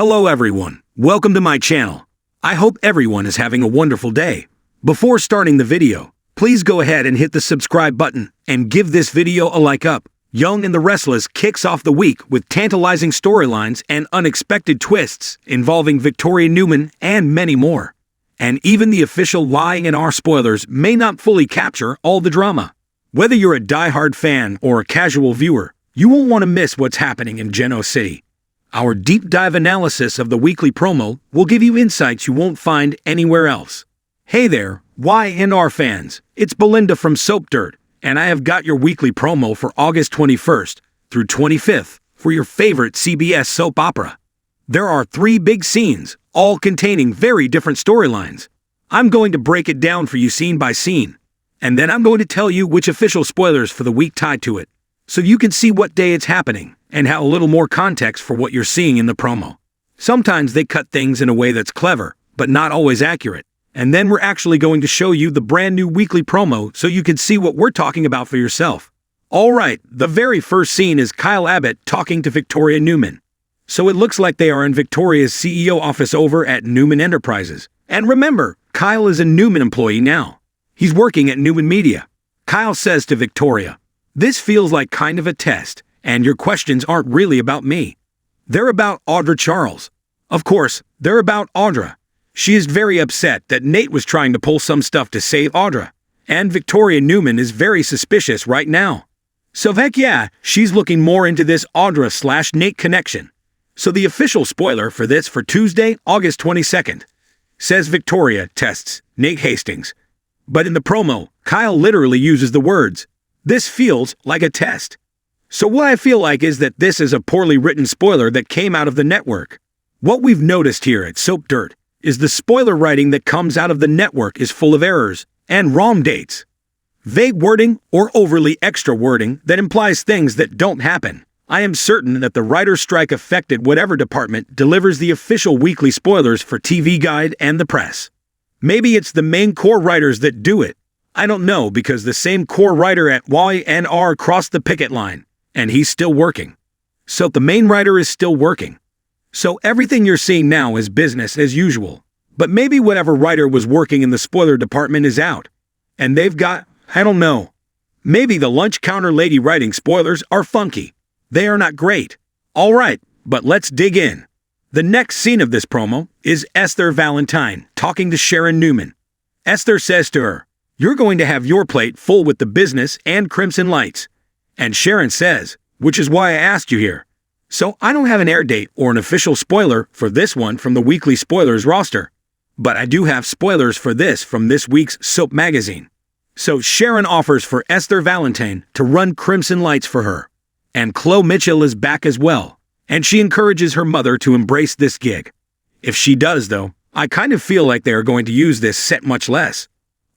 Hello everyone, welcome to my channel. I hope everyone is having a wonderful day. Before starting the video, please go ahead and hit the subscribe button and give this video a like up. Young and the Restless kicks off the week with tantalizing storylines and unexpected twists involving Victoria Newman and many more. And even the official Y&R spoilers may not fully capture all the drama. Whether you're a die-hard fan or a casual viewer, you won't want to miss what's happening in Geno City. Our deep dive analysis of the weekly promo will give you insights you won't find anywhere else. Hey there, Y&R fans, it's Belinda from Soap Dirt, and I have got your weekly promo for August 21st through 25th for your favorite CBS soap opera. There are 3 big scenes, all containing very different storylines. I'm going to break it down for you scene by scene, and then I'm going to tell you which official spoilers for the week tied to it, so you can see what day it's happening and have a little more context for what you're seeing in the promo. Sometimes they cut things in a way that's clever, but not always accurate. And then we're actually going to show you the brand new weekly promo so you can see what we're talking about for yourself. Alright, the very first scene is Kyle Abbott talking to Victoria Newman. So it looks like they are in Victoria's CEO office over at Newman Enterprises. And remember, Kyle is a Newman employee now. He's working at Newman Media. Kyle says to Victoria, "This feels like kind of a test, and your questions aren't really about me. They're about Audra Charles. Of course, they're about Audra. She is very upset that Nate was trying to pull some stuff to save Audra, and Victoria Newman is very suspicious right now. So heck yeah, she's looking more into this Audra/Nate connection. So the official spoiler for this for Tuesday, August 22nd, says Victoria tests Nate Hastings. But in the promo, Kyle literally uses the words, "This feels like a test." So what I feel like is that this is a poorly written spoiler that came out of the network. What we've noticed here at Soap Dirt is the spoiler writing that comes out of the network is full of errors and wrong dates. Vague wording or overly extra wording that implies things that don't happen. I am certain that the writer's strike affected whatever department delivers the official weekly spoilers for TV Guide and the press. Maybe it's the main core writers that do it. I don't know, because the same core writer at Y&R crossed the picket line, and he's still working. So the main writer is still working. So everything you're seeing now is business as usual. But maybe whatever writer was working in the spoiler department is out. And they've got, I don't know. Maybe the lunch counter lady writing spoilers are funky. They are not great. Alright, but let's dig in. The next scene of this promo is Esther Valentine talking to Sharon Newman. Esther says to her, "You're going to have your plate full with the business and Crimson Lights." And Sharon says, "Which is why I asked you here." So I don't have an air date or an official spoiler for this one from the weekly spoilers roster. But I do have spoilers for this from this week's Soap magazine. So Sharon offers for Esther Valentine to run Crimson Lights for her. And Chloe Mitchell is back as well. And she encourages her mother to embrace this gig. If she does though, I kind of feel like they are going to use this set much less.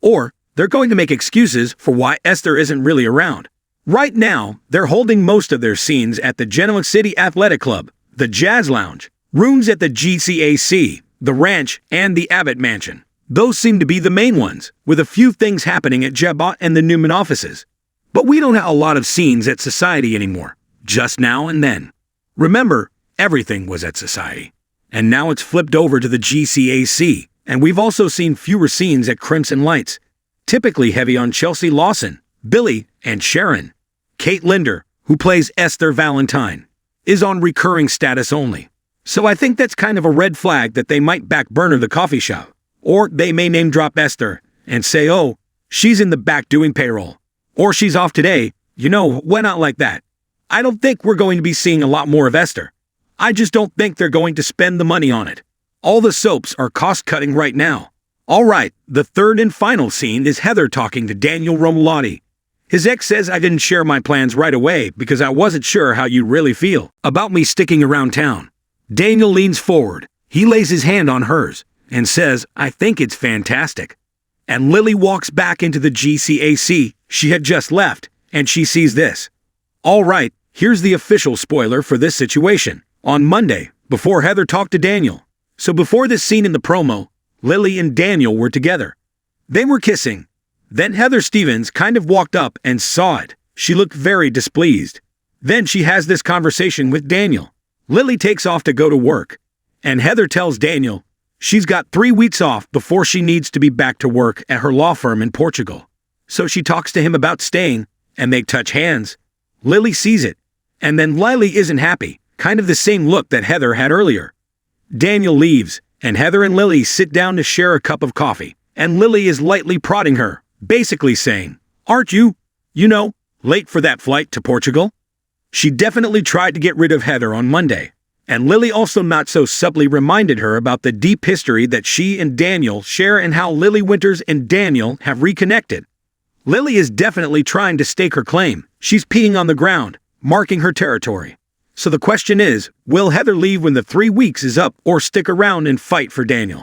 Or they're going to make excuses for why Esther isn't really around. Right now, they're holding most of their scenes at the Genoa City Athletic Club, the Jazz Lounge, rooms at the GCAC, the Ranch, and the Abbott Mansion. Those seem to be the main ones, with a few things happening at Jabot and the Newman offices. But we don't have a lot of scenes at Society anymore, just now and then. Remember, everything was at Society. And now it's flipped over to the GCAC, and we've also seen fewer scenes at Crimson Lights, typically heavy on Chelsea Lawson, Billy, and Sharon. Kate Linder, who plays Esther Valentine, is on recurring status only. So I think that's kind of a red flag that they might backburner the coffee shop. Or they may name drop Esther and say, "Oh, she's in the back doing payroll." Or she's off today. You know, why not like that? I don't think we're going to be seeing a lot more of Esther. I just don't think they're going to spend the money on it. All the soaps are cost-cutting right now. Alright, the third and final scene is Heather talking to Daniel Romolotti. His ex says I didn't share my plans right away because I wasn't sure how you really feel about me sticking around town. Daniel leans forward. He lays his hand on hers and says, "I think it's fantastic." And Lily walks back into the GCAC she had just left, and she sees this. Alright, here's the official spoiler for this situation. On Monday, before Heather talked to Daniel. So before this scene in the promo, Lily and Daniel were together. They were kissing. Then Heather Stevens kind of walked up and saw it. She looked very displeased. Then she has this conversation with Daniel. Lily takes off to go to work. And Heather tells Daniel she's got 3 weeks off before she needs to be back to work at her law firm in Portugal. So she talks to him about staying, and they touch hands. Lily sees it, and then Lily isn't happy, kind of the same look that Heather had earlier. Daniel leaves, and Heather and Lily sit down to share a cup of coffee, and Lily is lightly prodding her, basically saying, "Aren't you, late for that flight to Portugal?" She definitely tried to get rid of Heather on Monday, and Lily also not so subtly reminded her about the deep history that she and Daniel share and how Lily Winters and Daniel have reconnected. Lily is definitely trying to stake her claim. She's peeing on the ground, marking her territory. So the question is, will Heather leave when the 3 weeks is up or stick around and fight for Daniel?